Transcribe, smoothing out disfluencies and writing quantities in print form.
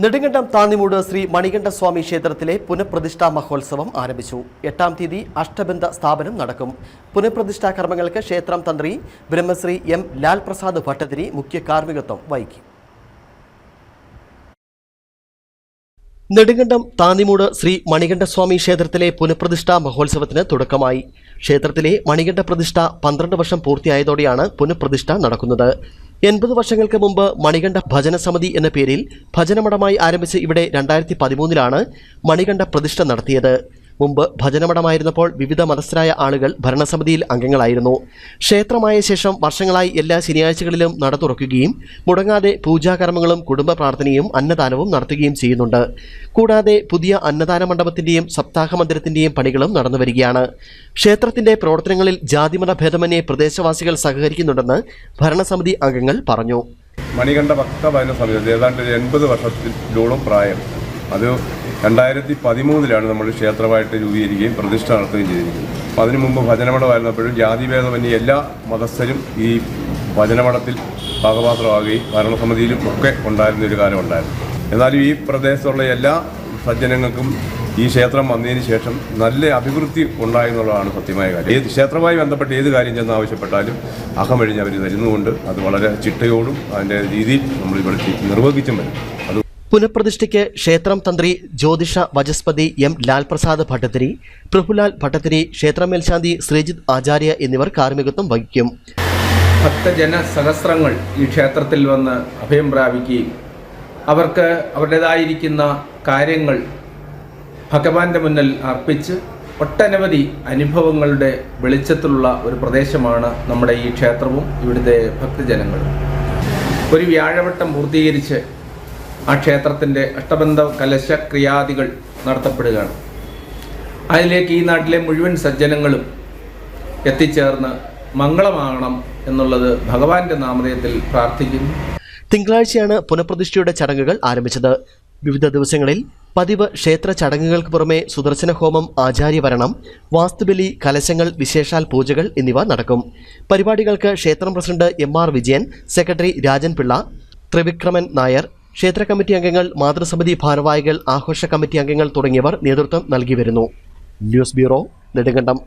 നെടുങ്കണ്ടം താന്നിമൂട് ശ്രീ മണികണ്ഠസ്വാമി ക്ഷേത്രത്തിലെ പുനഃപ്രതിഷ്ഠാ മഹോത്സവം ആരംഭിച്ചു. 8-ാം തീയതി അഷ്ടബന്ധ സ്ഥാപനം നടക്കും. പുനഃപ്രതിഷ്ഠാ കർമ്മങ്ങൾക്ക് ക്ഷേത്രം തന്ത്രി ബ്രഹ്മശ്രീ എം ലാൽ പ്രസാദ് ഭട്ടതിരി മുഖ്യ കാർമ്മികത്വം വഹിക്കും. നെടുങ്കണ്ടം താന്നിമൂട് ശ്രീ മണികണ്ഠസ്വാമി ക്ഷേത്രത്തിലെ പുനഃപ്രതിഷ്ഠാ മഹോത്സവത്തിന് തുടക്കമായി. ക്ഷേത്രത്തിലെ മണികണ്ഠ പ്രതിഷ്ഠ 12 വർഷം പൂർത്തിയായതോടെയാണ് പുനഃപ്രതിഷ്ഠ നടക്കുന്നത്. 80 വർഷങ്ങൾക്ക് മുമ്പ് മണികണ്ഠ ഭജന സമിതി എന്ന പേരിൽ ഭജനമഠമായി ആരംഭിച്ച് ഇവിടെ 2013-ലാണ് മണികണ്ഠ പ്രതിഷ്ഠ നടത്തിയത്. മുമ്പ് ഭജനമഠമായിരുന്നപ്പോൾ വിവിധ മതസ്ഥരായ ആളുകൾ ഭരണസമിതിയിൽ അംഗങ്ങളായിരുന്നു. ക്ഷേത്രമായ ശേഷം വർഷങ്ങളായി എല്ലാ ശനിയാഴ്ചകളിലും നട തുറക്കുകയും മുടങ്ങാതെ പൂജാകർമ്മങ്ങളും കുടുംബ പ്രാർത്ഥനയും അന്നദാനവും നടത്തുകയും ചെയ്യുന്നുണ്ട്. കൂടാതെ പുതിയ അന്നദാന മണ്ഡപത്തിന്റെയും സപ്താഹ മന്ദിരത്തിന്റെയും പണികളും നടന്നുവരികയാണ്. ക്ഷേത്രത്തിന്റെ പ്രവർത്തനങ്ങളിൽ ജാതിമത ഭേദമന്യേ പ്രദേശവാസികൾ സഹകരിക്കുന്നുണ്ടെന്ന് ഭരണസമിതി അംഗങ്ങൾ പറഞ്ഞു. മണികണ്ഠ ഭക്ത ഭജന സമിതി ഏതാണ്ട് 80 വർഷത്തിലോളം പ്രായം. അത് 2013-ലാണ് നമ്മൾ ക്ഷേത്രമായിട്ട് രൂപീകരിക്കുകയും പ്രതിഷ്ഠ നടത്തുകയും ചെയ്തിരിക്കുന്നത്. അപ്പോൾ അതിനു മുമ്പ് ഭജനമഠമായിരുന്നപ്പോഴും ജാതിഭേദമന്യേ എല്ലാ മതസ്ഥരും ഈ ഭജനമഠത്തിൽ ഭാഗപാത്രമാകുകയും ഭരണസമിതിയിലും ഒക്കെ ഉണ്ടായിരുന്ന ഒരു കാലം ഉണ്ടായിരുന്നു. എന്നാലും ഈ പ്രദേശത്തുള്ള എല്ലാ സജ്ജനങ്ങൾക്കും ഈ ക്ഷേത്രം വന്നതിന് ശേഷം നല്ല അഭിവൃദ്ധി ഉണ്ടായെന്നുള്ളതാണ് സത്യമായ കാര്യം. ഏത് ക്ഷേത്രവുമായി ബന്ധപ്പെട്ട് ഏത് കാര്യം ചെന്ന് ആവശ്യപ്പെട്ടാലും അഹമഴിഞ്ഞ് അവർ തരുന്നുകൊണ്ട് അത് വളരെ ചിട്ടയോടും അതിൻ്റെ രീതിയിൽ നമ്മളിവിടെ നിർവഹിച്ചും വരും. അത് പുനഃപ്രതിഷ്ഠയ്ക്ക് ക്ഷേത്രം തന്ത്രി ജ്യോതിഷ വചസ്പതി എം ലാൽ പ്രസാദ് ഭട്ടതിരി, പ്രഭുലാൽ ഭട്ടതിരി, ക്ഷേത്ര മേൽശാന്തി ശ്രീജിത്ത് ആചാര്യ എന്നിവർ കാർമ്മികത്വം വഹിക്കും. ഭക്തജന സഹസ്രങ്ങൾ ഈ ക്ഷേത്രത്തിൽ വന്ന് അഭയം പ്രാപിക്കുകയും അവർക്ക് അവരുടേതായിരിക്കുന്ന കാര്യങ്ങൾ ഭഗവാന്റെ മുന്നിൽ അർപ്പിച്ച് ഒട്ടനവധി അനുഭവങ്ങളുടെ വെളിച്ചത്തിലുള്ള ഒരു പ്രദേശമാണ് നമ്മുടെ ഈ ക്ഷേത്രവും ഇവിടുത്തെ ഭക്തജനങ്ങളും. ഒരു വ്യാഴവട്ടം പൂർത്തീകരിച്ച് ആ ക്ഷേത്രത്തിൻ്റെ അഷ്ടബന്ധ കലശ ക്രിയാദികൾ നടത്തപ്പെടുകയാണ്. അതിലേക്ക് ഈ നാട്ടിലെ മുഴുവൻ സജ്ജനങ്ങളും എത്തിച്ചേർന്ന് മംഗളമാകണം എന്നുള്ളത് ഭഗവാന്റെ നാമധേയത്തിൽ പ്രാർത്ഥിക്കുന്നു. തിങ്കളാഴ്ചയാണ് പുനഃപ്രതിഷ്ഠയുടെ ചടങ്ങുകൾ ആരംഭിച്ചത്. വിവിധ ദിവസങ്ങളിൽ പതിവ് ക്ഷേത്ര ചടങ്ങുകൾക്ക് പുറമെ സുദർശന ഹോമം, ആചാര്യവരണം, വാസ്തുബലി, കലശങ്ങൾ, വിശേഷാൽ പൂജകൾ എന്നിവ നടക്കും. പരിപാടികൾക്ക് ക്ഷേത്രം president MR Vijayan, secretary Rajan Pillai, Thrivikraman Nair, ക്ഷേത്ര കമ്മിറ്റി അംഗങ്ങൾ, മാതൃസമിതി ഭാരവാഹികൾ, ആഘോഷ കമ്മിറ്റി അംഗങ്ങൾ തുടങ്ങിയവർ നേതൃത്വം നൽകി വരുന്നു. News bureau, Nedumkandam.